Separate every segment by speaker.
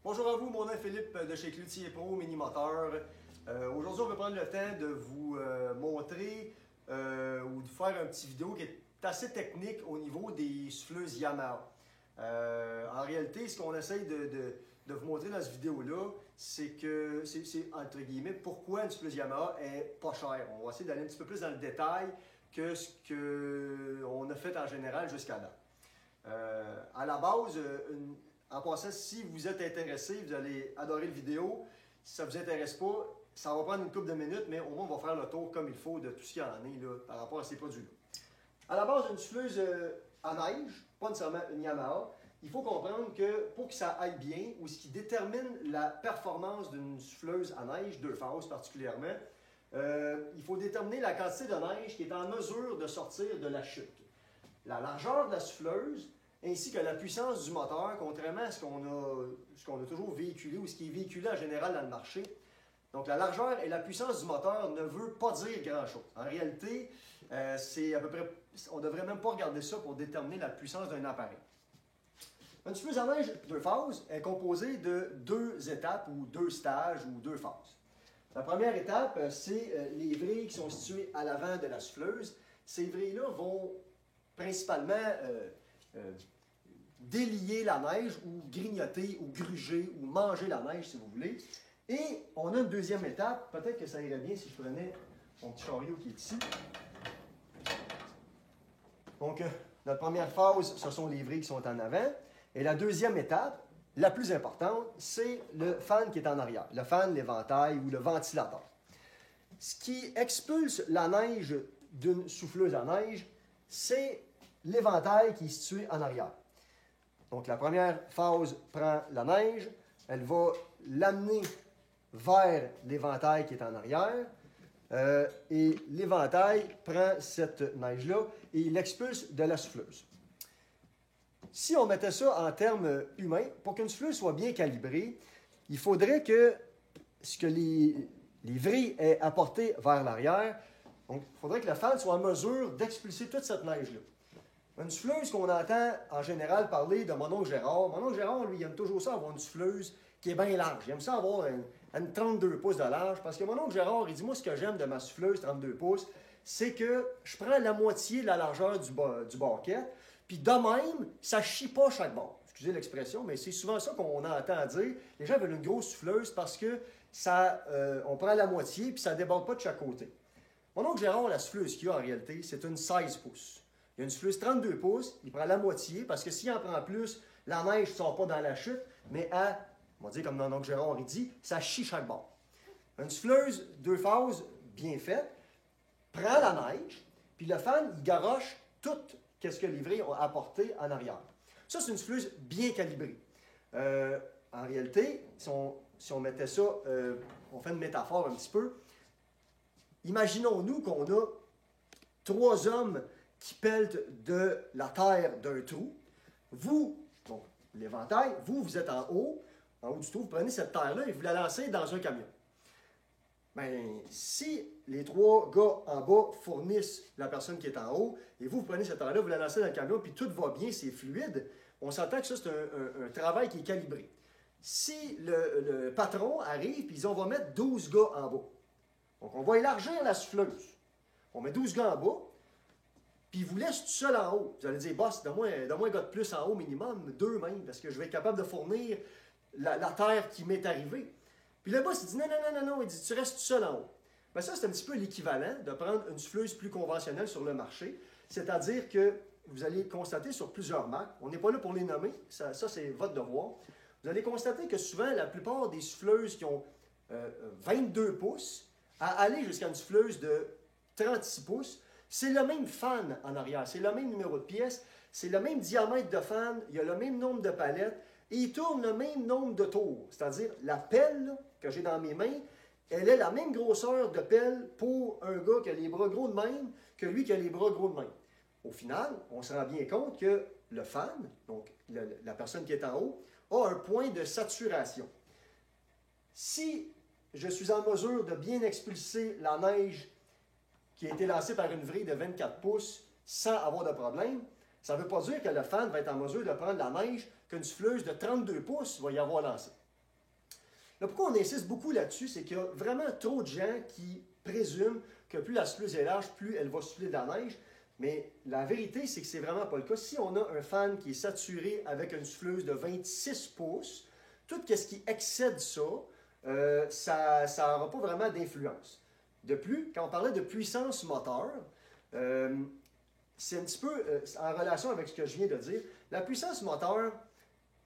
Speaker 1: Bonjour à vous, mon nom est Philippe de chez Cloutier Pro Mini-Moteur. Aujourd'hui, on va prendre le temps de vous montrer ou de faire une petite vidéo qui est assez technique au niveau des souffleuses Yamaha. En réalité, ce qu'on essaye de vous montrer dans cette vidéo-là, c'est que, c'est entre guillemets, pourquoi une souffleuse Yamaha est pas chère. On va essayer d'aller un petit peu plus dans le détail que ce qu'on a fait en général jusqu'à là. À la base, en passant, si vous êtes intéressé, vous allez adorer la vidéo. Si ça ne vous intéresse pas, ça va prendre une couple de minutes, mais au moins on va faire le tour comme il faut de tout ce qu'il y en est là, par rapport à ces produits-là. À la base, une souffleuse à neige, pas nécessairement une Yamaha, il faut comprendre que pour que ça aille bien, ou ce qui détermine la performance d'une souffleuse à neige, deux phases particulièrement, il faut déterminer la quantité de neige qui est en mesure de sortir de la chute. La largeur de la souffleuse, ainsi que la puissance du moteur, contrairement à ce qu'on a toujours véhiculé ou ce qui est véhiculé en général dans le marché. Donc la largeur et la puissance du moteur ne veut pas dire grand-chose. En réalité, c'est à peu près, on ne devrait même pas regarder ça pour déterminer la puissance d'un appareil. Une souffleuse à neige deux phases est composée de deux étapes ou deux stages ou deux phases. La première étape, c'est les vrilles qui sont situées à l'avant de la souffleuse. Ces vrilles-là vont principalement délier la neige ou grignoter ou gruger ou manger la neige si vous voulez. Et on a une deuxième étape, peut-être que ça irait bien si je prenais mon petit chariot qui est ici. Donc, notre première phase, ce sont les vrilles qui sont en avant. Et la deuxième étape, la plus importante, c'est le fan qui est en arrière. Le fan, l'éventail ou le ventilateur. Ce qui expulse la neige d'une souffleuse à neige, c'est l'éventail qui est situé en arrière. Donc, la première phase prend la neige, elle va l'amener vers l'éventail qui est en arrière, et l'éventail prend cette neige-là et l'expulse de la souffleuse. Si on mettait ça en termes humains, pour qu'une souffleuse soit bien calibrée, il faudrait que ce que les vrilles aient apporté vers l'arrière, donc il faudrait que le fan soit en mesure d'expulser toute cette neige-là. Une souffleuse qu'on entend en général parler de mon oncle Gérard. Mon oncle Gérard, lui, il aime toujours ça avoir une souffleuse qui est bien large. Il aime ça avoir une 32 pouces de large parce que mon oncle Gérard, il dit, moi, ce que j'aime de ma souffleuse 32 pouces, c'est que je prends la moitié de la largeur du baquet, puis de même, ça ne chie pas chaque bord. Excusez l'expression, mais c'est souvent ça qu'on entend dire. Les gens veulent une grosse souffleuse parce que on prend la moitié puis ça ne déborde pas de chaque côté. Mon oncle Gérard, la souffleuse qu'il a en réalité, c'est une 16 pouces. Il y a une souffleuse 32 pouces, il prend la moitié, parce que s'il en prend plus, la neige ne sort pas dans la chute, mais on va dire comme mon oncle Gérard il dit, ça chie chaque bord. Une souffleuse deux phases bien faite, prend la neige, puis le fan, il garoche tout ce que les vrilles ont apporté en arrière. Ça, c'est une souffleuse bien calibrée. En réalité, si on mettait ça, on fait une métaphore un petit peu, imaginons-nous qu'on a trois hommes qui peltent de la terre d'un trou. Vous, donc l'éventail, vous êtes en haut du trou, vous prenez cette terre-là et vous la lancez dans un camion. Bien, si les trois gars en bas fournissent la personne qui est en haut, et vous prenez cette terre-là, vous la lancez dans le camion, puis tout va bien, c'est fluide, on s'entend que ça, c'est un travail qui est calibré. Si le patron arrive, puis on va mettre 12 gars en bas. Donc, on va élargir la souffleuse. On met 12 gars en bas, puis il vous laisse tout seul en haut. Vous allez dire, boss, donne-moi un gars de plus en haut minimum, deux même, parce que je vais être capable de fournir la terre qui m'est arrivée. Puis le boss, il dit, non, il dit, tu restes tout seul en haut. Bien, ça, c'est un petit peu l'équivalent de prendre une souffleuse plus conventionnelle sur le marché, c'est-à-dire que vous allez constater sur plusieurs marques, on n'est pas là pour les nommer, ça c'est votre devoir, vous allez constater que souvent, la plupart des souffleuses qui ont 22 pouces, à aller jusqu'à une souffleuse de 36 pouces, c'est le même fan en arrière, c'est le même numéro de pièce, c'est le même diamètre de fan, il y a le même nombre de palettes, et il tourne le même nombre de tours. C'est-à-dire, la pelle là, que j'ai dans mes mains, elle est la même grosseur de pelle pour un gars qui a les bras gros de même que lui qui a les bras gros de même. Au final, on se rend bien compte que le fan, donc la personne qui est en haut, a un point de saturation. Si je suis en mesure de bien expulser la neige qui a été lancée par une vrille de 24 pouces sans avoir de problème, ça ne veut pas dire que le fan va être en mesure de prendre la neige qu'une souffleuse de 32 pouces va y avoir lancée. Là, pourquoi on insiste beaucoup là-dessus, c'est qu'il y a vraiment trop de gens qui présument que plus la souffleuse est large, plus elle va souffler de la neige. Mais la vérité, c'est que c'est vraiment pas le cas. Si on a un fan qui est saturé avec une souffleuse de 26 pouces, tout ce qui excède ça, ça n'aura pas vraiment d'influence. De plus, quand on parlait de puissance moteur, c'est un petit peu en relation avec ce que je viens de dire. La puissance moteur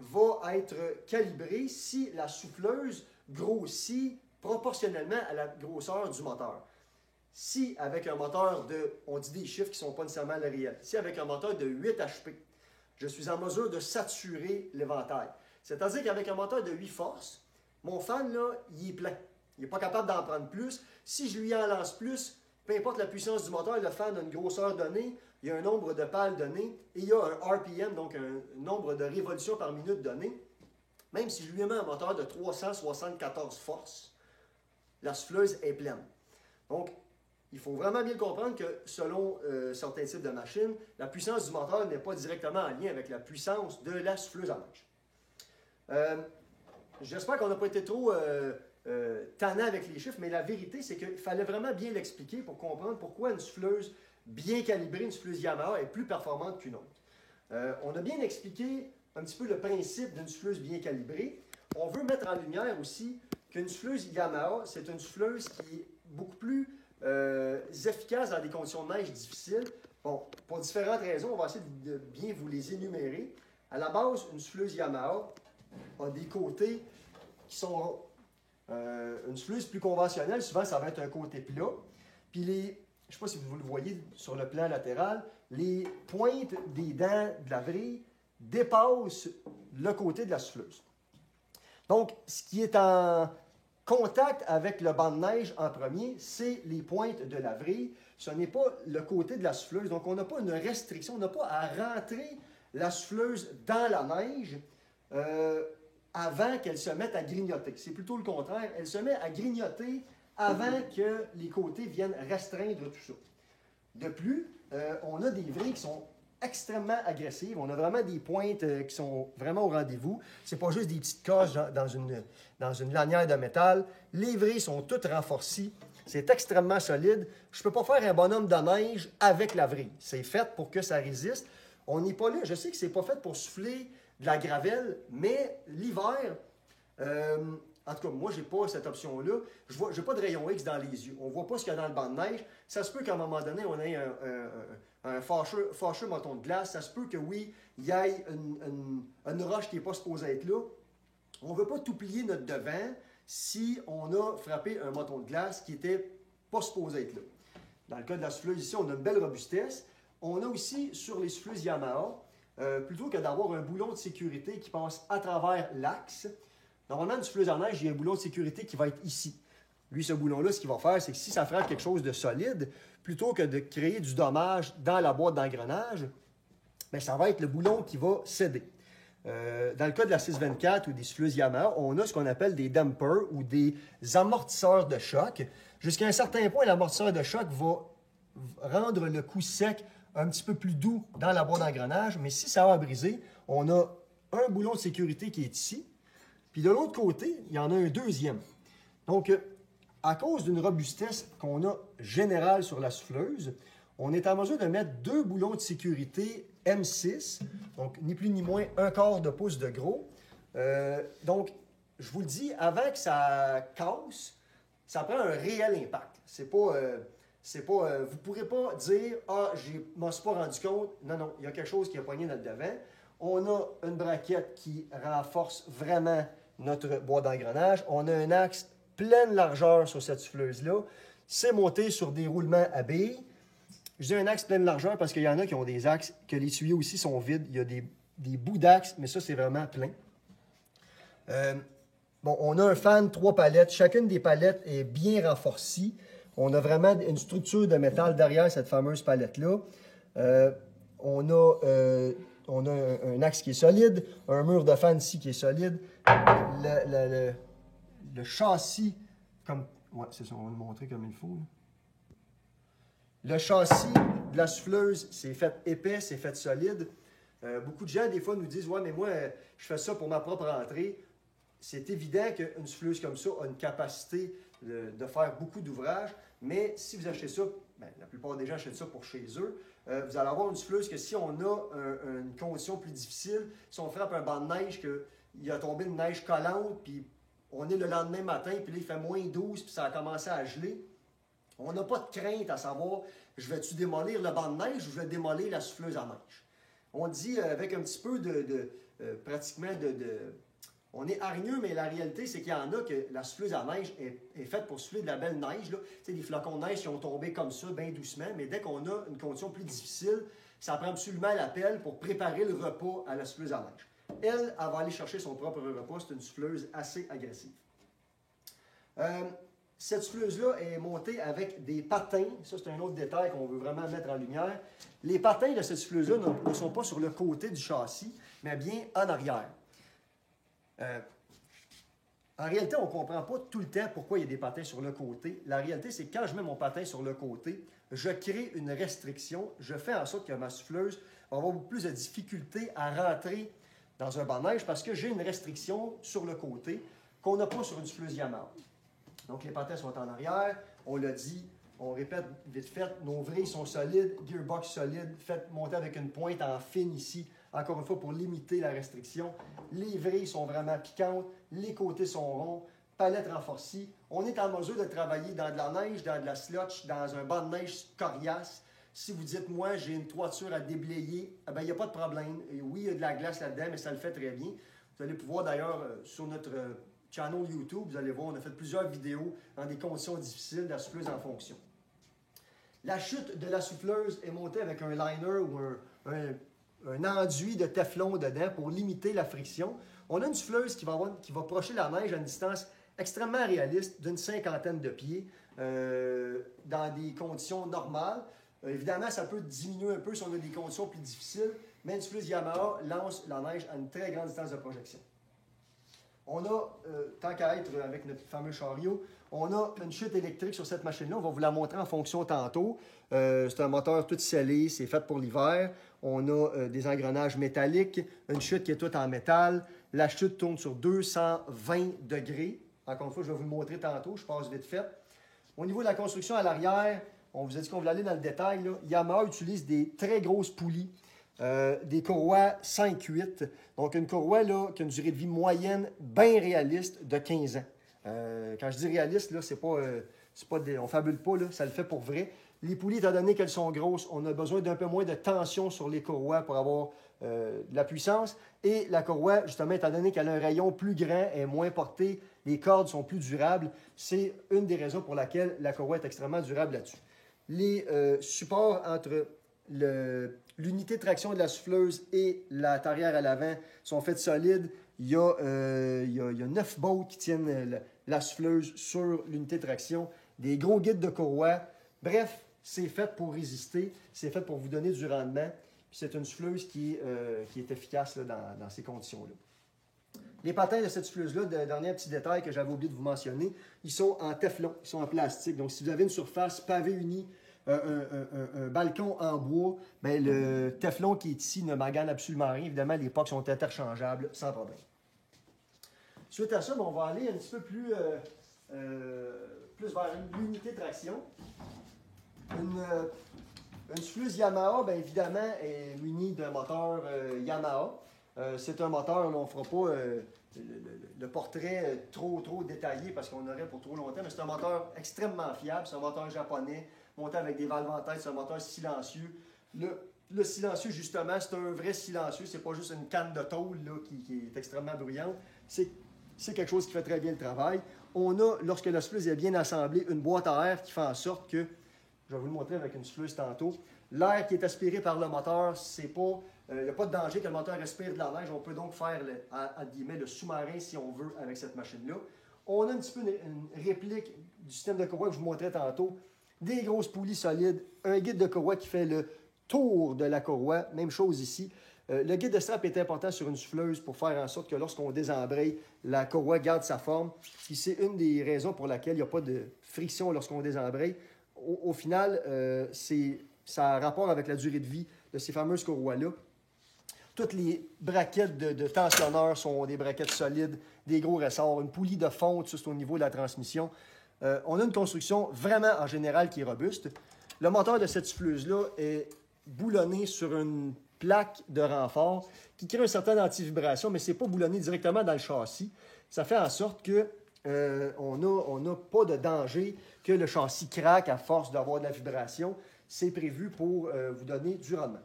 Speaker 1: va être calibrée si la souffleuse grossit proportionnellement à la grosseur du moteur. Si avec un moteur de, on dit des chiffres qui ne sont pas nécessairement le réel, si avec un moteur de 8 HP, je suis en mesure de saturer l'éventail. C'est-à-dire qu'avec un moteur de 8 forces, mon fan, là, il est plein. Il n'est pas capable d'en prendre plus. Si je lui en lance plus, peu importe la puissance du moteur, le fan a une grosseur donnée, il y a un nombre de pales donné, et il y a un RPM, donc un nombre de révolutions par minute donné. Même si je lui mets un moteur de 374 forces, la souffleuse est pleine. Donc, il faut vraiment bien comprendre que selon certains types de machines, la puissance du moteur n'est pas directement en lien avec la puissance de la souffleuse à neige. J'espère qu'on n'a pas été trop tannant avec les chiffres, mais la vérité, c'est qu'il fallait vraiment bien l'expliquer pour comprendre pourquoi une souffleuse bien calibrée, une souffleuse Yamaha, est plus performante qu'une autre. On a bien expliqué un petit peu le principe d'une souffleuse bien calibrée. On veut mettre en lumière aussi qu'une souffleuse Yamaha, c'est une souffleuse qui est beaucoup plus efficace dans des conditions de neige difficiles. Bon, pour différentes raisons, on va essayer de bien vous les énumérer. À la base, une souffleuse Yamaha a des côtés qui sont une souffleuse plus conventionnelle. Souvent, ça va être un côté plat. Puis je ne sais pas si vous le voyez sur le plan latéral, les pointes des dents de la vrille dépassent le côté de la souffleuse. Donc, ce qui est en contact avec le banc de neige en premier, c'est les pointes de la vrille. Ce n'est pas le côté de la souffleuse. Donc, on n'a pas une restriction, on n'a pas à rentrer la souffleuse dans la neige avant qu'elle se mette à grignoter. C'est plutôt le contraire. Elle se met à grignoter avant que les côtés viennent restreindre tout ça. De plus, on a des vrilles qui sont extrêmement agressives. On a vraiment des pointes qui sont vraiment au rendez-vous. Ce n'est pas juste des petites coches dans une lanière de métal. Les vrilles sont toutes renforcées. C'est extrêmement solide. Je ne peux pas faire un bonhomme de neige avec la vrille. C'est fait pour que ça résiste. On n'est pas là. Je sais que ce n'est pas fait pour souffler de la gravelle, mais l'hiver, en tout cas, moi, je n'ai pas cette option-là. Je n'ai pas de rayon X dans les yeux. On ne voit pas ce qu'il y a dans le banc de neige. Ça se peut qu'à un moment donné, on ait un fâcheux moton de glace. Ça se peut que, oui, il y ait une roche qui n'est pas supposée être là. On ne veut pas tout plier notre devant si on a frappé un moton de glace qui n'était pas supposé être là. Dans le cas de la souffleuse ici, on a une belle robustesse. On a aussi, sur les souffleuses Yamaha, plutôt que d'avoir un boulon de sécurité qui passe à travers l'axe, normalement, une souffleuse à neige, il y a un boulon de sécurité qui va être ici. Lui, ce boulon-là, ce qu'il va faire, c'est que si ça frappe quelque chose de solide, plutôt que de créer du dommage dans la boîte d'engrenage, bien, ça va être le boulon qui va céder. Dans le cas de la 624 ou des souffleuses Yamaha, on a ce qu'on appelle des dampers ou des amortisseurs de choc. Jusqu'à un certain point, l'amortisseur de choc va rendre le coup sec un petit peu plus doux dans la boîte d'engrenage, mais si ça va briser, on a un boulon de sécurité qui est ici, puis de l'autre côté, il y en a un deuxième. Donc, à cause d'une robustesse qu'on a générale sur la souffleuse, on est en mesure de mettre deux boulons de sécurité M6, donc ni plus ni moins un quart de pouce de gros. Donc, je vous le dis, avant que ça casse, ça prend un réel impact. Vous ne pourrez pas dire « Ah, je ne m'en suis pas rendu compte. » Non, non, il y a quelque chose qui a poigné notre devant. On a une braquette qui renforce vraiment notre boîte d'engrenage. On a un axe pleine largeur sur cette souffleuse-là. C'est monté sur des roulements à billes. Je dis un axe pleine largeur parce qu'il y en a qui ont des axes, que les tuyaux aussi sont vides. Il y a des bouts d'axe, mais ça, c'est vraiment plein. Bon, on a un fan, 3 palettes. Chacune des palettes est bien renforcée. On a vraiment une structure de métal derrière cette fameuse palette-là. On a un axe qui est solide, un mur de fan ici qui est solide. Le châssis, comme... Ouais, c'est ça, on va le montrer comme il faut. Là. Le châssis de la souffleuse, c'est fait épais, c'est fait solide. Beaucoup de gens, des fois, nous disent « Ouais, mais moi, je fais ça pour ma propre entrée. » c'est évident qu'une souffleuse comme ça a une capacité de faire beaucoup d'ouvrages, mais si vous achetez ça, bien, la plupart des gens achètent ça pour chez eux, vous allez avoir une souffleuse que si on a une condition plus difficile, si on frappe un banc de neige, qu'il a tombé une neige collante, puis on est le lendemain matin, puis là il fait moins 12, puis ça a commencé à geler, on n'a pas de crainte à savoir, je vais-tu démolir le banc de neige ou je vais démolir la souffleuse à neige. On dit avec un petit peu pratiquement on est hargneux, mais la réalité, c'est qu'il y en a que la souffleuse à neige est faite pour souffler de la belle neige. Tu sais, des flocons de neige qui ont tombé comme ça, bien doucement, mais dès qu'on a une condition plus difficile, ça prend absolument la pelle pour préparer le repas à la souffleuse à neige. Elle va aller chercher son propre repas, c'est une souffleuse assez agressive. Cette souffleuse-là est montée avec des patins. Ça, c'est un autre détail qu'on veut vraiment mettre en lumière. Les patins de cette souffleuse-là ne sont pas sur le côté du châssis, mais bien en arrière. En réalité, on ne comprend pas tout le temps pourquoi il y a des patins sur le côté. La réalité, c'est que quand je mets mon patin sur le côté, je crée une restriction. Je fais en sorte que ma souffleuse va avoir beaucoup plus de difficulté à rentrer dans un banc de neige parce que j'ai une restriction sur le côté qu'on n'a pas sur une souffleuse Yamaha. Donc, les patins sont en arrière. On l'a dit, on répète vite fait, nos vrilles sont solides, gearbox solide, faites monter avec une pointe en fine ici, encore une fois pour limiter la restriction. Les vrilles sont vraiment piquantes, les côtés sont ronds, palette renforcée. On est en mesure de travailler dans de la neige, dans de la slotch, dans un banc de neige coriace. Si vous dites, moi, j'ai une toiture à déblayer, eh bien, il n'y a pas de problème. Et oui, il y a de la glace là-dedans, mais ça le fait très bien. Vous allez pouvoir d'ailleurs, sur notre channel YouTube, vous allez voir, on a fait plusieurs vidéos dans des conditions difficiles de la souffleuse en fonction. La chute de la souffleuse est montée avec un liner ou un enduit de Teflon dedans pour limiter la friction. On a une souffleuse qui va procher la neige à une distance extrêmement réaliste d'une 50aine de pieds dans des conditions normales. Évidemment, ça peut diminuer un peu si on a des conditions plus difficiles, mais une souffleuse Yamaha lance la neige à une très grande distance de projection. On a, tant qu'à être avec notre fameux chariot, on a une chute électrique sur cette machine-là. On va vous la montrer en fonction tantôt. C'est un moteur tout scellé, c'est fait pour l'hiver. On a des engrenages métalliques, une chute qui est toute en métal. La chute tourne sur 220 degrés. Encore une fois, je vais vous le montrer tantôt, je passe vite fait. Au niveau de la construction à l'arrière, on vous a dit qu'on voulait aller dans le détail. Là. Yamaha utilise des très grosses poulies. Des courroies 5-8. Donc, une courroie là, qui a une durée de vie moyenne bien réaliste de 15 ans. Quand je dis réaliste, là, on ne fabule pas, là, ça le fait pour vrai. Les poulies, étant donné qu'elles sont grosses, on a besoin d'un peu moins de tension sur les courroies pour avoir de la puissance. Et la courroie, justement, étant donné qu'elle a un rayon plus grand et moins porté, les cordes sont plus durables. C'est une des raisons pour laquelle la courroie est extrêmement durable là-dessus. Les supports entre l'unité de traction de la souffleuse et la tarière à l'avant sont faits solides. Il y a 9 bottes qui tiennent la souffleuse sur l'unité de traction. Des gros guides de courroie. Bref, c'est fait pour résister. C'est fait pour vous donner du rendement. Puis c'est une souffleuse qui est efficace là, dans ces conditions-là. Les patins de cette souffleuse-là, dernier petit détail que j'avais oublié de vous mentionner, ils sont en Teflon, ils sont en plastique. Donc, si vous avez une surface pavé unie, un balcon en bois, bien, le Teflon qui est ici ne magane absolument rien. Évidemment, les pocs sont interchangeables sans problème. Suite à ça, on va aller un petit peu plus vers l'unité de traction. Une souffleuse Yamaha, bien évidemment, est munie d'un moteur Yamaha. C'est un moteur, on ne fera pas le portrait trop détaillé parce qu'on aurait pour trop longtemps, mais c'est un moteur extrêmement fiable. C'est un moteur japonais, monté avec des valves en tête, c'est un moteur silencieux. Le silencieux, justement, c'est un vrai silencieux, c'est pas juste une canne de tôle là, qui est extrêmement bruyante. C'est quelque chose qui fait très bien le travail. On a, lorsque la souffleuse est bien assemblée, une boîte à air qui fait en sorte que, je vais vous le montrer avec une souffleuse tantôt, l'air qui est aspiré par le moteur, il n'y a pas de danger que le moteur respire de la neige. On peut donc faire le sous-marin si on veut avec cette machine-là. On a un petit peu une réplique du système de courroie que je vous montrais tantôt. Des grosses poulies solides, un guide de courroie qui fait le tour de la courroie. Même chose ici. Le guide de strap est important sur une souffleuse pour faire en sorte que lorsqu'on désembraye, la courroie garde sa forme. Puis c'est une des raisons pour laquelle il n'y a pas de friction lorsqu'on désembraye. Au final, ça a rapport avec la durée de vie de ces fameuses courroies-là. Toutes les braquettes de tensionneur sont des braquettes solides, des gros ressorts, une poulie de fonte juste au niveau de la transmission. On a une construction vraiment, en général, qui est robuste. Le moteur de cette souffleuse-là est boulonné sur une plaque de renfort qui crée une certaine antivibration, mais ce n'est pas boulonné directement dans le châssis. Ça fait en sorte qu'on n'a pas de danger que le châssis craque à force d'avoir de la vibration. C'est prévu pour vous donner du rendement.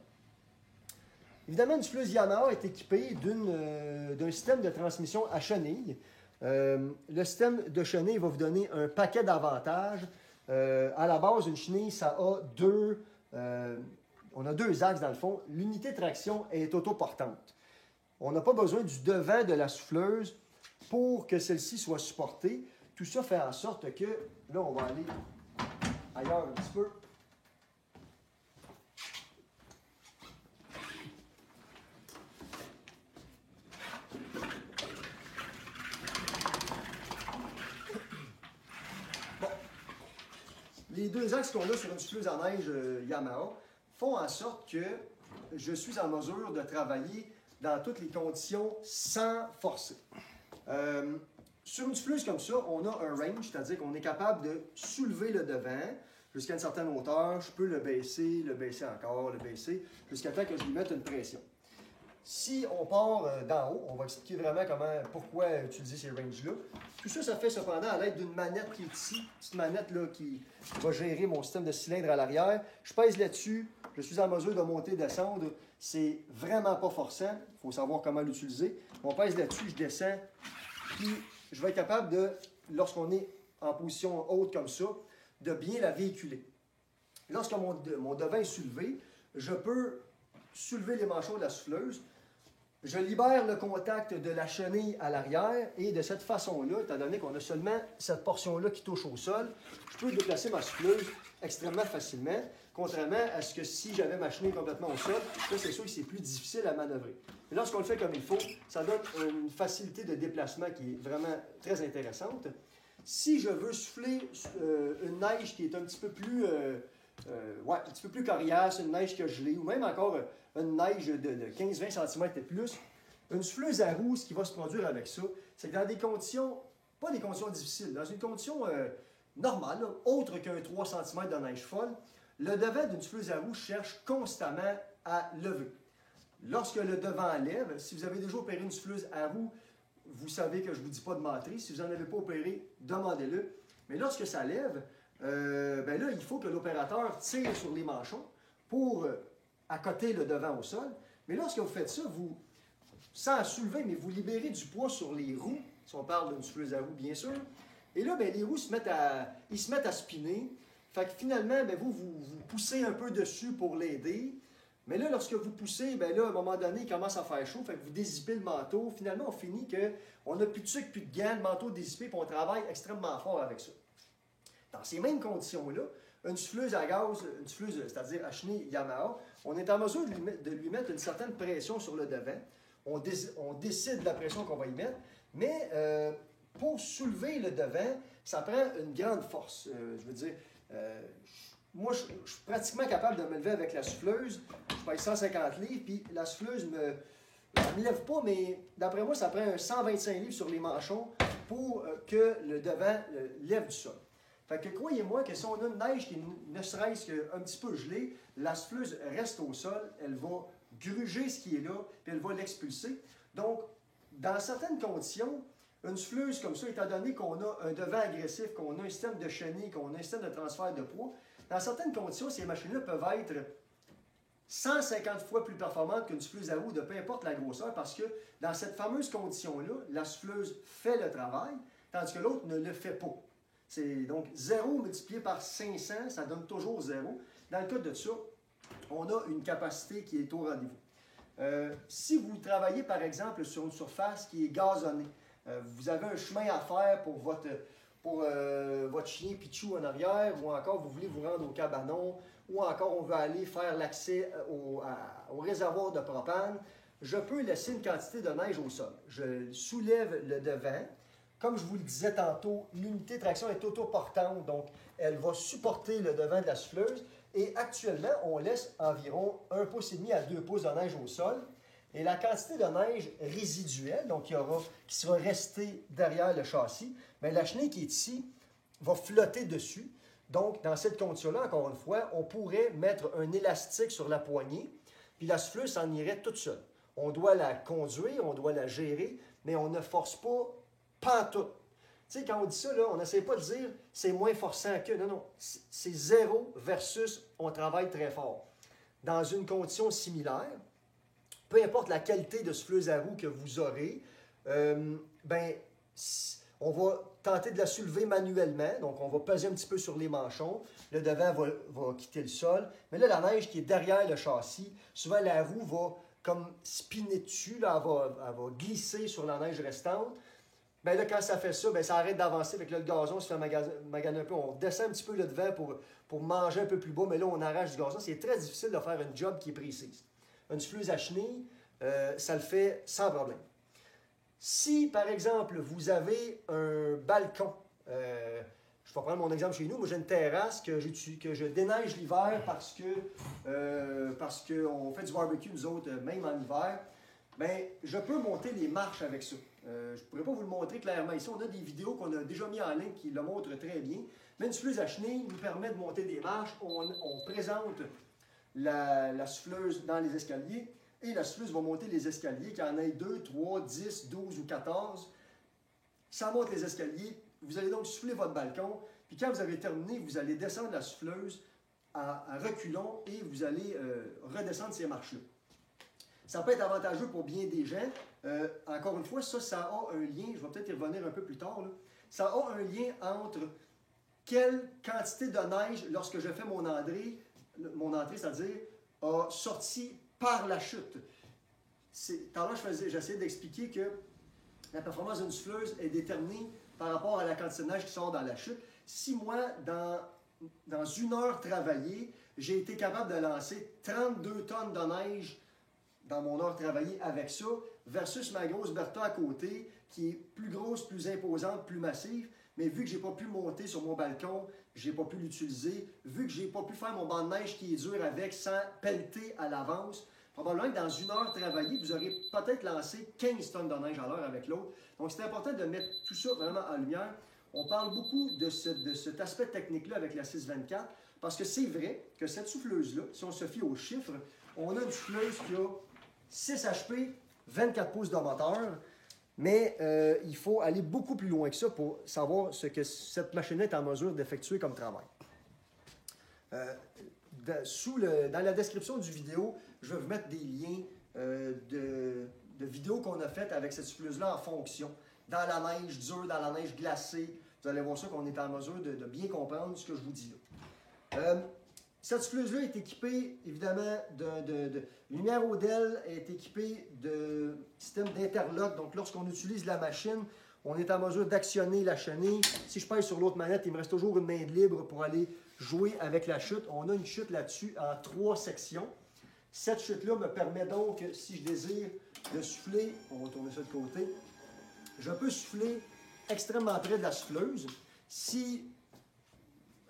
Speaker 1: Évidemment, une souffleuse Yamaha est équipée d'un système de transmission à chenille. Le système de chenille va vous donner un paquet d'avantages. À la base, une chenille, ça a on a deux axes dans le fond. L'unité de traction est autoportante. On n'a pas besoin du devant de la souffleuse pour que celle-ci soit supportée. Tout ça fait en sorte que, là, on va aller ailleurs un petit peu. Les deux axes qu'on a sur une souffleuse à neige Yamaha font en sorte que je suis en mesure de travailler dans toutes les conditions sans forcer. Sur une souffleuse comme ça, on a un range, c'est-à-dire qu'on est capable de soulever le devant jusqu'à une certaine hauteur. Je peux le baisser encore, le baisser, jusqu'à temps que je lui mette une pression. Si on part d'en haut, on va expliquer vraiment pourquoi utiliser ces ranges-là. Tout ça, ça fait cependant à l'aide d'une manette qui est ici, une petite manette là, qui va gérer mon système de cylindre à l'arrière. Je pèse là-dessus, je suis en mesure de monter et descendre. C'est vraiment pas forçant, il faut savoir comment l'utiliser. On pèse là-dessus, je descends, puis je vais être capable de, lorsqu'on est en position haute comme ça, de bien la véhiculer. Lorsque mon devant est soulevé, je peux soulever les manchons de la souffleuse. Je libère le contact de la chenille à l'arrière et de cette façon-là, étant donné qu'on a seulement cette portion-là qui touche au sol, je peux déplacer ma souffleuse extrêmement facilement, contrairement à ce que si j'avais ma chenille complètement au sol, là, c'est sûr que c'est plus difficile à manœuvrer. Mais lorsqu'on le fait comme il faut, ça donne une facilité de déplacement qui est vraiment très intéressante. Si je veux souffler une neige qui est un petit peu plus un petit peu plus coriace, une neige qui a gelé, ou même encore une neige de 15-20 cm et plus, une souffleuse à roue, ce qui va se produire avec ça, c'est que dans des conditions, pas des conditions difficiles, dans une condition normale, là, autre qu'un 3 cm de neige folle, le devant d'une souffleuse à roue cherche constamment à lever. Lorsque le devant lève, si vous avez déjà opéré une souffleuse à roue, vous savez que je ne vous dis pas de mentir. Si vous n'en avez pas opéré, demandez-le. Mais lorsque ça lève, ben là, il faut que l'opérateur tire sur les manchons pour accoter le devant au sol. Mais lorsque vous faites ça, sans soulever, mais vous libérez du poids sur les roues, si on parle d'une souffleuse à roue, bien sûr. Et là, ben, les roues se mettent à spinner. Fait que finalement, ben, vous poussez un peu dessus pour l'aider. Mais là, lorsque vous poussez, ben là, à un moment donné, il commence à faire chaud. Fait que vous dézippez le manteau. Finalement, on finit qu'on n'a plus de sucre, plus de gants, le manteau dézippé, puis on travaille extrêmement fort avec ça. Dans ces mêmes conditions-là, une souffleuse à gaz, une souffleuse, c'est-à-dire à chenille Yamaha, on est en mesure de lui mettre une certaine pression sur le devant. On décide de la pression qu'on va y mettre, mais pour soulever le devant, ça prend une grande force. Je veux dire, moi, je suis pratiquement capable de me lever avec la souffleuse. Je pèse 150 livres, puis la souffleuse ne me lève pas, mais d'après moi, ça prend 125 livres sur les manchons pour que le devant lève du sol. Fait que croyez-moi que si on a une neige qui ne serait-ce qu'un petit peu gelée, la souffleuse reste au sol, elle va gruger ce qui est là, puis elle va l'expulser. Donc, dans certaines conditions, une souffleuse comme ça, étant donné qu'on a un devant agressif, qu'on a un système de chenille, qu'on a un système de transfert de poids, dans certaines conditions, ces machines-là peuvent être 150 fois plus performantes qu'une souffleuse à roue de peu importe la grosseur, parce que dans cette fameuse condition-là, la souffleuse fait le travail, tandis que l'autre ne le fait pas. C'est donc 0 multiplié par 500, ça donne toujours 0. Dans le cas de ça, on a une capacité qui est au rendez-vous. Si vous travaillez, par exemple, sur une surface qui est gazonnée, vous avez un chemin à faire pour votre chien Pichou en arrière, ou encore vous voulez vous rendre au cabanon, ou encore on veut aller faire l'accès au réservoir de propane, je peux laisser une quantité de neige au sol. Je soulève le devant. Comme je vous le disais tantôt, l'unité de traction est autoportante, donc elle va supporter le devant de la souffleuse. Et actuellement, on laisse environ 1,5 pouce à 2 pouces de neige au sol. Et la quantité de neige résiduelle, donc qui sera restée derrière le châssis, bien, la chenille qui est ici va flotter dessus. Donc, dans cette condition-là, encore une fois, on pourrait mettre un élastique sur la poignée, puis la souffleuse s'en irait toute seule. On doit la conduire, on doit la gérer, mais on ne force pas pantoute. Tu sais, quand on dit ça, là, on n'essaie pas de dire c'est moins forçant que. Non, non. C'est 0 versus on travaille très fort. Dans une condition similaire, peu importe la qualité de souffleuse à roue que vous aurez, ben, on va tenter de la soulever manuellement. Donc, on va peser un petit peu sur les manchons. Le devant va quitter le sol. Mais là, la neige qui est derrière le châssis, souvent la roue va comme spinner dessus. Là, elle va glisser sur la neige restante. Bien là, quand ça fait ça, bien, ça arrête d'avancer. Avec le gazon se fait maganer un peu. On descend un petit peu le devant pour manger un peu plus bas. Mais là, on arrache du gazon. C'est très difficile de faire une job qui est précise. Une souffleuse à chenille, ça le fait sans problème. Si, par exemple, vous avez un balcon, je vais prendre mon exemple chez nous, moi j'ai une terrasse que je déneige l'hiver parce qu'on fait du barbecue, nous autres, même en hiver, bien, je peux monter les marches avec ça. Je ne pourrais pas vous le montrer clairement ici. On a des vidéos qu'on a déjà mis en ligne qui le montrent très bien. Mais une souffleuse à chenille nous permet de monter des marches. On présente la souffleuse dans les escaliers. Et la souffleuse va monter les escaliers, qu'il y en ait 2, 3, 10, 12 ou 14. Ça monte les escaliers. Vous allez donc souffler votre balcon. Puis quand vous avez terminé, vous allez descendre la souffleuse à reculons et vous allez redescendre ces marches-là. Ça peut être avantageux pour bien des gens. Encore une fois, ça a un lien, je vais peut-être y revenir un peu plus tard, là. Ça a un lien entre quelle quantité de neige, lorsque je fais mon entrée, c'est-à-dire, a sorti par la chute. Tout à l'heure, j'essayais d'expliquer que la performance d'une souffleuse est déterminée par rapport à la quantité de neige qui sort dans la chute. Si moi, dans une heure travaillée, j'ai été capable de lancer 32 tonnes de neige dans mon heure travaillée avec ça, versus ma grosse Bertha à côté, qui est plus grosse, plus imposante, plus massive, mais vu que je n'ai pas pu monter sur mon balcon, je n'ai pas pu l'utiliser, vu que je n'ai pas pu faire mon banc de neige qui est dur avec sans pelleter à l'avance, probablement que dans une heure travaillée, vous aurez peut-être lancé 15 tonnes de neige à l'heure avec l'autre. Donc, c'est important de mettre tout ça vraiment en lumière. On parle beaucoup de cet aspect technique-là avec la 624, parce que c'est vrai que cette souffleuse-là, si on se fie aux chiffres, on a une souffleuse qui a 6 HP, 24 pouces de moteur, mais il faut aller beaucoup plus loin que ça pour savoir ce que cette machine-là est en mesure d'effectuer comme travail. Dans la description du vidéo, je vais vous mettre des liens de vidéos qu'on a faites avec cette souffleuse-là en fonction. Dans la neige dure, dans la neige glacée, vous allez voir ça qu'on est en mesure de bien comprendre ce que je vous dis là. Cette souffleuse-là est équipée, évidemment, de lumière Odell, est équipée de système d'interlock. Donc, lorsqu'on utilise la machine, on est en mesure d'actionner la chenille. Si je pèse sur l'autre manette, il me reste toujours une main libre pour aller jouer avec la chute. On a une chute là-dessus en 3 sections. Cette chute-là me permet donc, si je désire, de souffler, on va tourner ça de côté, je peux souffler extrêmement près de la souffleuse. Si,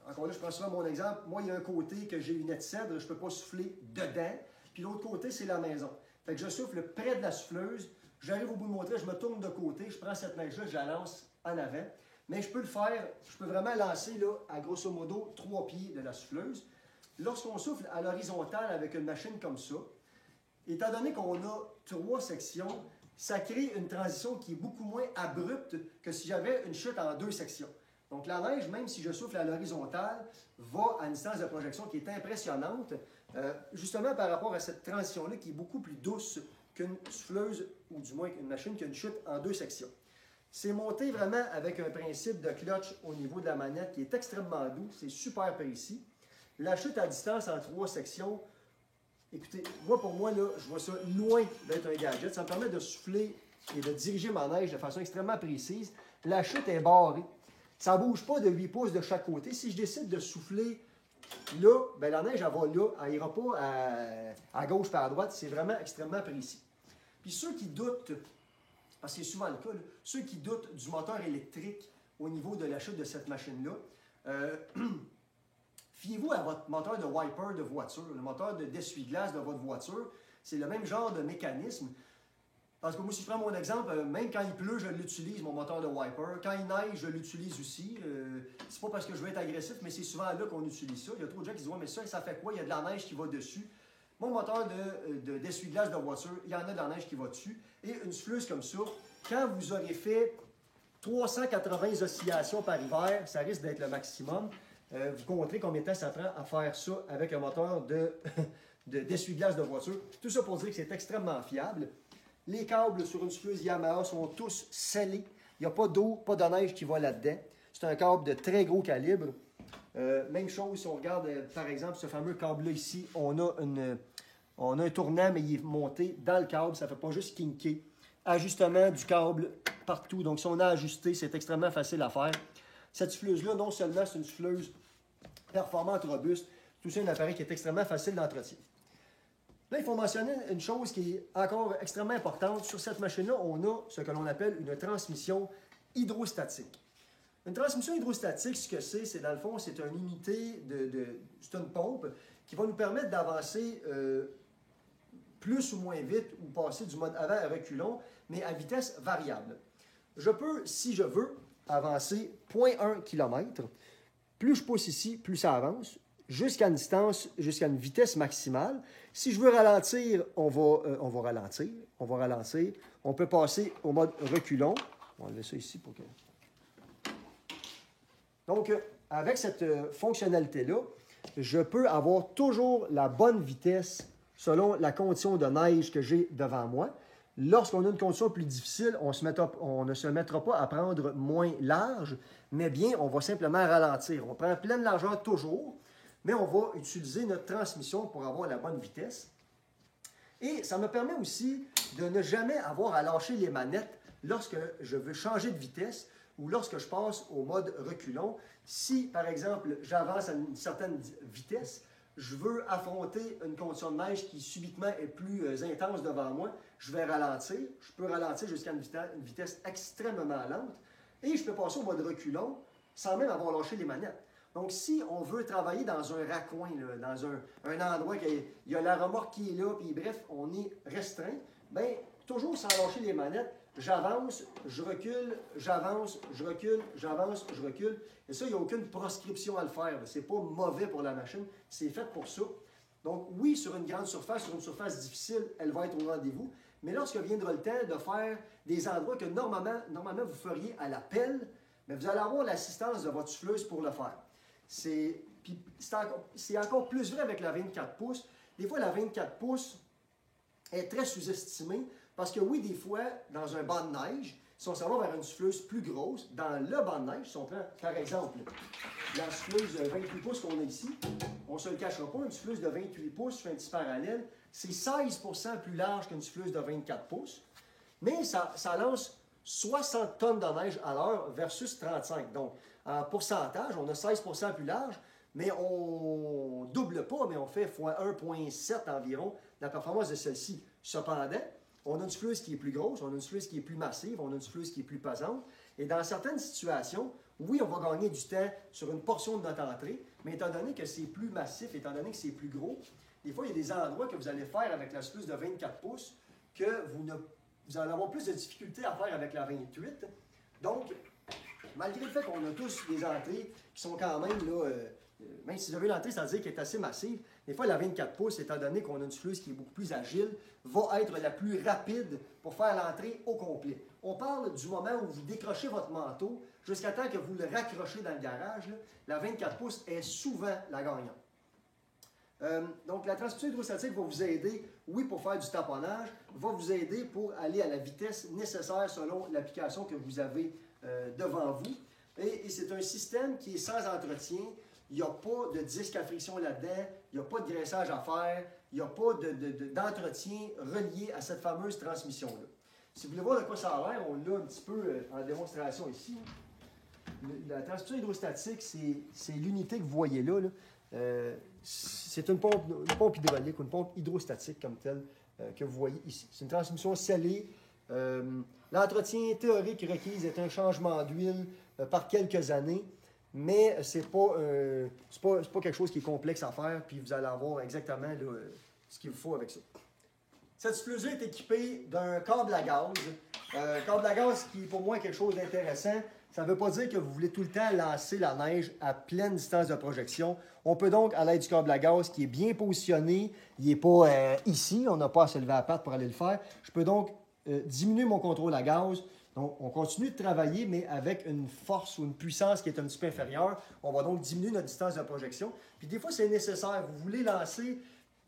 Speaker 1: encore là, je prends souvent mon exemple, moi, il y a un côté que j'ai une lunette cèdre, je ne peux pas souffler dedans, puis l'autre côté, c'est la maison. Fait que je souffle près de la souffleuse, j'arrive au bout de mon trait, je me tourne de côté, je prends cette neige-là, je la lance en avant. Mais je peux le faire, je peux vraiment lancer, là, à grosso modo, 3 pieds de la souffleuse. Lorsqu'on souffle à l'horizontale avec une machine comme ça, étant donné qu'on a 3 sections, ça crée une transition qui est beaucoup moins abrupte que si j'avais une chute en 2 sections. Donc la neige, même si je souffle à l'horizontale, va à une distance de projection qui est impressionnante, justement par rapport à cette transition-là qui est beaucoup plus douce qu'une souffleuse, ou du moins une machine qui a une chute en 2 sections. C'est monté vraiment avec un principe de clutch au niveau de la manette qui est extrêmement doux, c'est super précis. La chute à distance en 3 sections, écoutez, pour moi, là, je vois ça loin d'être un gadget. Ça me permet de souffler et de diriger ma neige de façon extrêmement précise. La chute est barrée. Ça ne bouge pas de 8 pouces de chaque côté. Si je décide de souffler là, bien, la neige, elle va là. Elle n'ira pas à gauche par à droite. C'est vraiment extrêmement précis. Puis ceux qui doutent, parce que c'est souvent le cas, là, ceux qui doutent du moteur électrique au niveau de la chute de cette machine-là, fiez-vous à votre moteur de wiper de voiture, le moteur d'essuie-glace de votre voiture. C'est le même genre de mécanisme. Parce que moi, si je prends mon exemple, même quand il pleut, je l'utilise, mon moteur de wiper. Quand il neige, je l'utilise aussi. C'est pas parce que je veux être agressif, mais c'est souvent là qu'on utilise ça. Il y a trop de gens qui disent « Ouais, mais ça fait quoi? Il y a de la neige qui va dessus. » Mon moteur d'essuie-glace de voiture, il y en a de la neige qui va dessus. Et une souffleuse comme ça, quand vous aurez fait 380 oscillations par hiver, ça risque d'être le maximum. Vous compterez combien de temps ça prend à faire ça avec un moteur d'essuie-glace de voiture. Tout ça pour dire que c'est extrêmement fiable. Les câbles sur une souffleuse Yamaha sont tous scellés. Il n'y a pas d'eau, pas de neige qui va là-dedans. C'est un câble de très gros calibre. Même chose, si on regarde, par exemple, ce fameux câble-là ici, on a un tournant, mais il est monté dans le câble. Ça ne fait pas juste kinker. Ajustement du câble partout. Donc, si on a ajusté, c'est extrêmement facile à faire. Cette souffleuse-là, non seulement c'est une souffleuse performante, robuste, tout ça, un appareil qui est extrêmement facile d'entretien. Là, il faut mentionner une chose qui est encore extrêmement importante. Sur cette machine-là, on a ce que l'on appelle une transmission hydrostatique. Une transmission hydrostatique, ce que c'est dans le fond, c'est une unité c'est une pompe qui va nous permettre d'avancer plus ou moins vite ou passer du mode avant à reculons, mais à vitesse variable. Je peux, si je veux, avancer 0,1 km. Plus je pousse ici, plus ça avance, jusqu'à une distance, jusqu'à une vitesse maximale. Si je veux ralentir, on va ralentir. On peut passer au mode reculons. On va enlever ça ici pour que... Donc, avec cette fonctionnalité-là, je peux avoir toujours la bonne vitesse selon la condition de neige que j'ai devant moi. Lorsqu'on a une condition plus difficile, on ne se mettra pas à prendre moins large, mais bien, on va simplement ralentir. On prend pleine largeur toujours, mais on va utiliser notre transmission pour avoir la bonne vitesse. Et ça me permet aussi de ne jamais avoir à lâcher les manettes lorsque je veux changer de vitesse ou lorsque je passe au mode reculons. Si, par exemple, j'avance à une certaine vitesse, je veux affronter une condition de neige qui subitement est plus intense devant moi, je vais ralentir. Je peux ralentir jusqu'à une vitesse extrêmement lente et je peux passer au mode reculons sans même avoir lâché les manettes. Donc, si on veut travailler dans un raccoin, là, dans un endroit il y a la remorque qui est là, puis bref, on est restreint, bien, toujours sans lâcher les manettes, j'avance, je recule, j'avance, je recule, j'avance, je recule. Et ça, il n'y a aucune proscription à le faire. Ce n'est pas mauvais pour la machine, c'est fait pour ça. Donc, oui, sur une grande surface, sur une surface difficile, elle va être au rendez-vous. Mais lorsque viendra le temps de faire des endroits que normalement vous feriez à la pelle, mais vous allez avoir l'assistance de votre souffleuse pour le faire. C'est encore plus vrai avec la 24 pouces. Des fois, la 24 pouces est très sous-estimée parce que oui, des fois, dans un banc de neige, si on s'en va vers une souffleuse plus grosse, dans le banc de neige, si on prend par exemple la souffleuse de 28 pouces qu'on a ici, on ne se le cachera pas, une souffleuse de 28 pouces, je fais un petit parallèle, c'est 16% plus large qu'une souffleuse de 24 pouces, mais ça lance 60 tonnes de neige à l'heure versus 35. Donc, en pourcentage, on a 16% plus large, mais on ne double pas, mais on fait fois 1,7 environ la performance de celle-ci. Cependant, on a une souffleuse qui est plus grosse, on a une souffleuse qui est plus massive, on a une souffleuse qui est plus pesante. Et dans certaines situations, oui, on va gagner du temps sur une portion de notre entrée, mais étant donné que c'est plus massif, étant donné que c'est plus gros, des fois, il y a des endroits que vous allez faire avec la souffleuse de 24 pouces que vous allez avoir plus de difficultés à faire avec la 28. Donc, malgré le fait qu'on a tous des entrées qui sont quand même, là, même si vous avez l'entrée, c'est-à-dire qu'elle est assez massive, des fois, la 24 pouces, étant donné qu'on a une souffleuse qui est beaucoup plus agile, va être la plus rapide pour faire l'entrée au complet. On parle du moment où vous décrochez votre manteau jusqu'à temps que vous le raccrochez dans le garage. Là, la 24 pouces est souvent la gagnante. Donc, la transmission hydrostatique va vous aider, oui, pour faire du tamponnage, va vous aider pour aller à la vitesse nécessaire selon l'application que vous avez devant vous. Et c'est un système qui est sans entretien. Il n'y a pas de disque à friction là-dedans, il n'y a pas de graissage à faire, il n'y a pas d'entretien relié à cette fameuse transmission-là. Si vous voulez voir de quoi ça a l'air, on l'a un petit peu en démonstration ici. La transmission hydrostatique, c'est l'unité que vous voyez là. C'est une pompe hydraulique ou une pompe hydrostatique comme telle que vous voyez ici. C'est une transmission scellée. L'entretien théorique requis est un changement d'huile par quelques années, mais ce n'est pas quelque chose qui est complexe à faire, puis vous allez avoir exactement là, ce qu'il vous faut avec ça. Cette souffleuse-là est équipée d'un câble à gaz. Câble à gaz qui est pour moi quelque chose d'intéressant. Ça ne veut pas dire que vous voulez tout le temps lancer la neige à pleine distance de projection. On peut donc, à l'aide du câble à gaz qui est bien positionné, il n'est pas ici, on n'a pas à se lever à la patte pour aller le faire. Je peux donc diminuer mon contrôle à gaz. Donc, on continue de travailler, mais avec une force ou une puissance qui est un petit peu inférieure. On va donc diminuer notre distance de projection. Puis des fois, c'est nécessaire. Vous voulez lancer,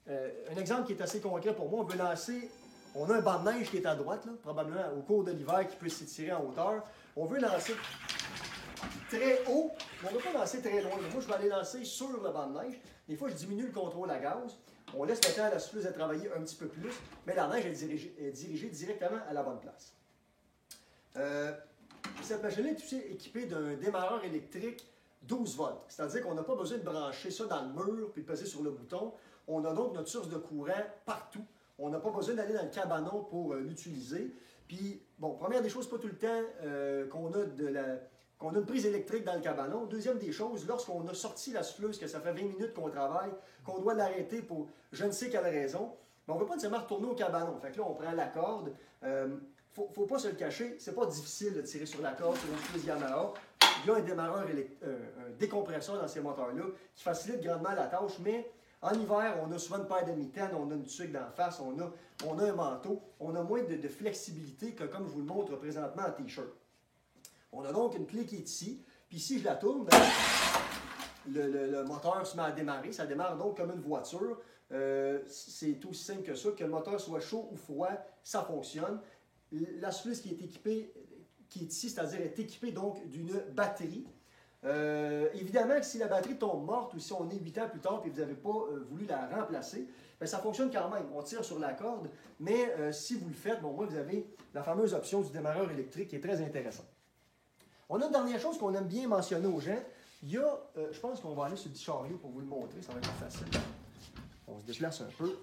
Speaker 1: un exemple qui est assez concret pour moi, on veut lancer, on a un banc de neige qui est à droite, là, probablement au cours de l'hiver, qui peut s'étirer en hauteur. On veut lancer très haut, mais on ne veut pas lancer très loin. Moi, je vais aller lancer sur le banc de neige. Des fois, je diminue le contrôle à gaz. On laisse le temps à la souffleuse de travailler un petit peu plus, mais la neige est dirigée directement à la bonne place. Cette machine est aussi équipée d'un démarreur électrique 12 volts. C'est-à-dire qu'on n'a pas besoin de brancher ça dans le mur puis de peser sur le bouton. On a donc notre source de courant partout. On n'a pas besoin d'aller dans le cabanon pour l'utiliser. Puis, bon, première des choses, pas tout le temps qu'on a une prise électrique dans le cabanon. Deuxième des choses, lorsqu'on a sorti la souffleuse, que ça fait 20 minutes qu'on travaille, qu'on doit l'arrêter pour je ne sais quelle raison, mais on ne veut pas nécessairement retourner au cabanon. Fait que là, on prend la corde. Faut pas se le cacher, c'est pas difficile de tirer sur la corde sur une souffleuse Yamaha. Il y a un démarreur, un décompresseur dans ces moteurs-là qui facilite grandement la tâche, mais en hiver, on a souvent une paire de mitaines, on a une tuque d'en face, on a un manteau, on a moins de flexibilité que comme je vous le montre présentement en T-shirt. On a donc une clé qui est ici, puis si je la tourne, ben, le moteur se met à démarrer, ça démarre donc comme une voiture. C'est aussi simple que ça, que le moteur soit chaud ou froid, ça fonctionne. La souffleuse qui est équipée, qui est ici, c'est-à-dire est équipée donc d'une batterie. Évidemment que si la batterie tombe morte ou si on est 8 ans plus tard et que vous n'avez pas voulu la remplacer, bien, ça fonctionne quand même. On tire sur la corde, mais si vous le faites, bon, moi, vous avez la fameuse option du démarreur électrique qui est très intéressante. On a une dernière chose qu'on aime bien mentionner aux gens. Il y a, je pense qu'on va aller sur le petit chariot pour vous le montrer, ça va être plus facile. On se déplace un peu.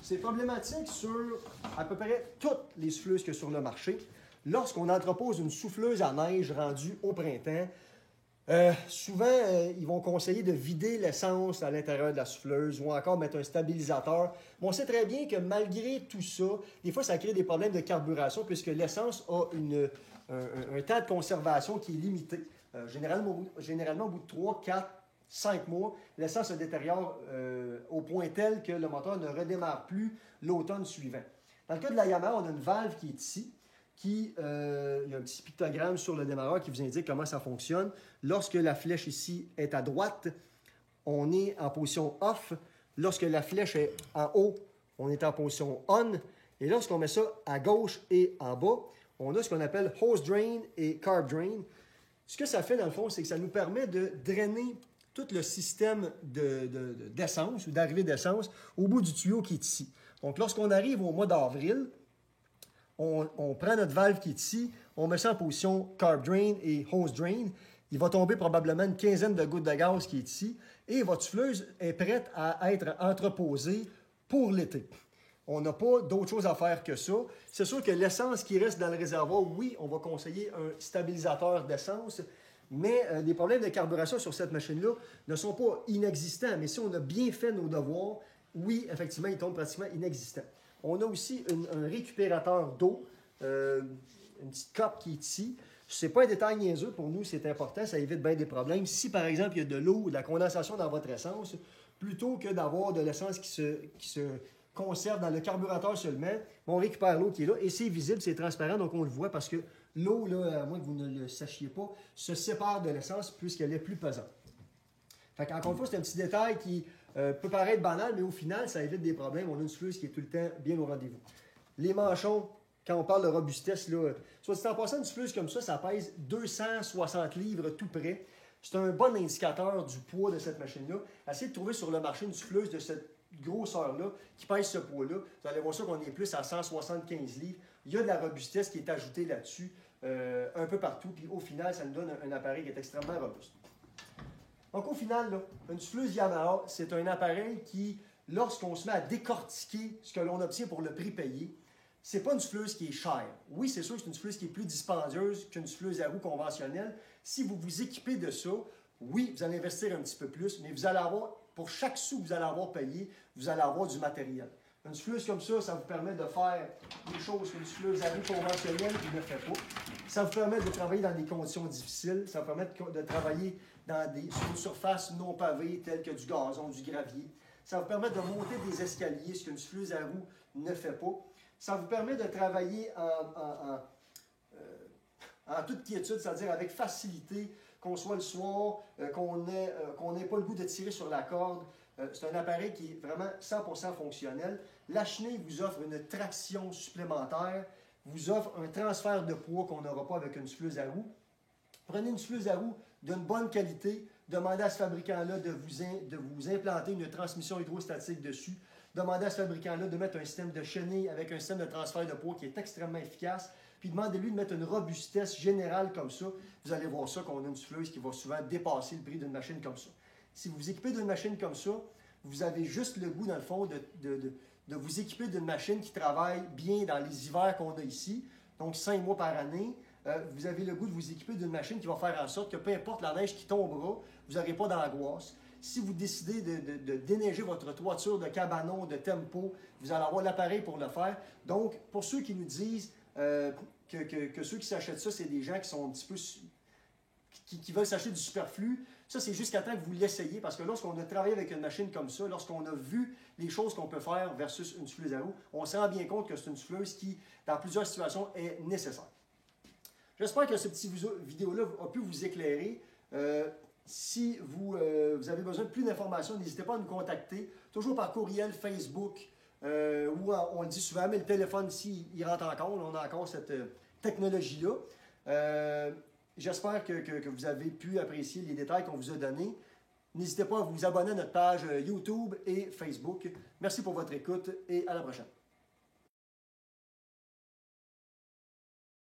Speaker 1: C'est problématique sur à peu près toutes les souffleuses qu'il y a sur le marché. Lorsqu'on entrepose une souffleuse à neige rendue au printemps, souvent, ils vont conseiller de vider l'essence à l'intérieur de la souffleuse ou encore mettre un stabilisateur. Mais on sait très bien que malgré tout ça, des fois, ça crée des problèmes de carburation puisque l'essence a un temps de conservation qui est limité. Généralement, au bout de 3, 4, 5 mois, l'essence se détériore au point tel que le moteur ne redémarre plus l'automne suivant. Dans le cas de la Yamaha, on a une valve qui est ici, il y a un petit pictogramme sur le démarreur qui vous indique comment ça fonctionne. Lorsque la flèche ici est à droite, on est en position off. Lorsque la flèche est en haut, on est en position on. Et lorsqu'on met ça à gauche et en bas, on a ce qu'on appelle hose drain et carb drain. Ce que ça fait dans le fond, c'est que ça nous permet de drainer tout le système d'essence ou d'arrivée d'essence au bout du tuyau qui est ici. Donc, lorsqu'on arrive au mois d'avril, on prend notre valve qui est ici, on met ça en position carb drain et hose drain. Il va tomber probablement une quinzaine de gouttes de gaz qui est ici et votre souffleuse est prête à être entreposée pour l'été. On n'a pas d'autre chose à faire que ça. C'est sûr que l'essence qui reste dans le réservoir, oui, on va conseiller un stabilisateur d'essence, mais les problèmes de carburation sur cette machine-là ne sont pas inexistants. Mais si on a bien fait nos devoirs, oui, effectivement, ils tombent pratiquement inexistants. On a aussi un récupérateur d'eau, une petite cope qui est ici. Ce n'est pas un détail niaiseux pour nous, c'est important, ça évite bien des problèmes. Si, par exemple, il y a de l'eau ou de la condensation dans votre essence, plutôt que d'avoir de l'essence qui se conserve dans le carburateur seulement, on récupère l'eau qui est là et c'est visible, c'est transparent, donc on le voit parce que l'eau, à moins que vous ne le sachiez pas, se sépare de l'essence puisqu'elle est plus pesante. Fait qu'encore une fois, c'est un petit détail qui peut paraître banal, mais au final, ça évite des problèmes. On a une souffleuse qui est tout le temps bien au rendez-vous. Les manchons, quand on parle de robustesse, là, soit dit en passant, une souffleuse comme ça pèse 260 livres tout près. C'est un bon indicateur du poids de cette machine-là. Essayez de trouver sur le marché une souffleuse de cette grosseur-là qui pèse ce poids-là. Vous allez voir ça qu'on est plus à 175 livres. Il y a de la robustesse qui est ajoutée là-dessus un peu partout. Puis au final, ça nous donne un appareil qui est extrêmement robuste. Donc au final, là, une souffleuse Yamaha, c'est un appareil qui, lorsqu'on se met à décortiquer ce que l'on obtient pour le prix payé, c'est pas une souffleuse qui est chère. Oui, c'est sûr que c'est une souffleuse qui est plus dispendieuse qu'une souffleuse à roue conventionnelle. Si vous vous équipez de ça, oui, vous allez investir un petit peu plus, mais vous allez avoir, pour chaque sou que vous allez avoir payé, vous allez avoir du matériel. Une souffleuse comme ça vous permet de faire des choses qu'une souffleuse à roue conventionnelle ne fait pas. Ça vous permet de travailler dans des conditions difficiles. Ça vous permet de travailler sur une surface non pavée, telle que du gazon, du gravier. Ça vous permet de monter des escaliers, ce qu'une souffleuse à roue ne fait pas. Ça vous permet de travailler en toute quiétude, c'est-à-dire avec facilité, qu'on soit le soir, qu'on n'ait pas le goût de tirer sur la corde. C'est un appareil qui est vraiment 100% fonctionnel. La chenille vous offre une traction supplémentaire, vous offre un transfert de poids qu'on n'aura pas avec une souffleuse à roue. Prenez une souffleuse à roue d'une bonne qualité, demandez à ce fabricant-là de vous implanter une transmission hydrostatique dessus. Demandez à ce fabricant-là de mettre un système de chenille avec un système de transfert de poids qui est extrêmement efficace. Puis demandez-lui de mettre une robustesse générale comme ça. Vous allez voir ça qu'on a une souffleuse qui va souvent dépasser le prix d'une machine comme ça. Si vous vous équipez d'une machine comme ça, vous avez juste le goût, dans le fond, de vous équiper d'une machine qui travaille bien dans les hivers qu'on a ici, donc 5 mois par année. Vous avez le goût de vous équiper d'une machine qui va faire en sorte que peu importe la neige qui tombera, vous n'aurez pas d'angoisse. Si vous décidez de déneiger votre toiture de cabanon, de tempo, vous allez avoir l'appareil pour le faire. Donc, pour ceux qui nous disent que ceux qui s'achètent ça, c'est des gens qui sont un petit peu qui veulent s'acheter du superflu, ça c'est jusqu'à temps que vous l'essayez, parce que lorsqu'on a travaillé avec une machine comme ça, lorsqu'on a vu les choses qu'on peut faire versus une souffleuse à roue, on se rend bien compte que c'est une souffleuse qui, dans plusieurs situations, est nécessaire. J'espère que ce petit vidéo-là a pu vous éclairer. Si vous avez besoin de plus d'informations, n'hésitez pas à nous contacter, toujours par courriel, Facebook, ou on le dit souvent, mais le téléphone ici, il rentre encore, on a encore cette technologie-là. J'espère que vous avez pu apprécier les détails qu'on vous a donnés. N'hésitez pas à vous abonner à notre page YouTube et Facebook. Merci pour votre écoute et à la prochaine.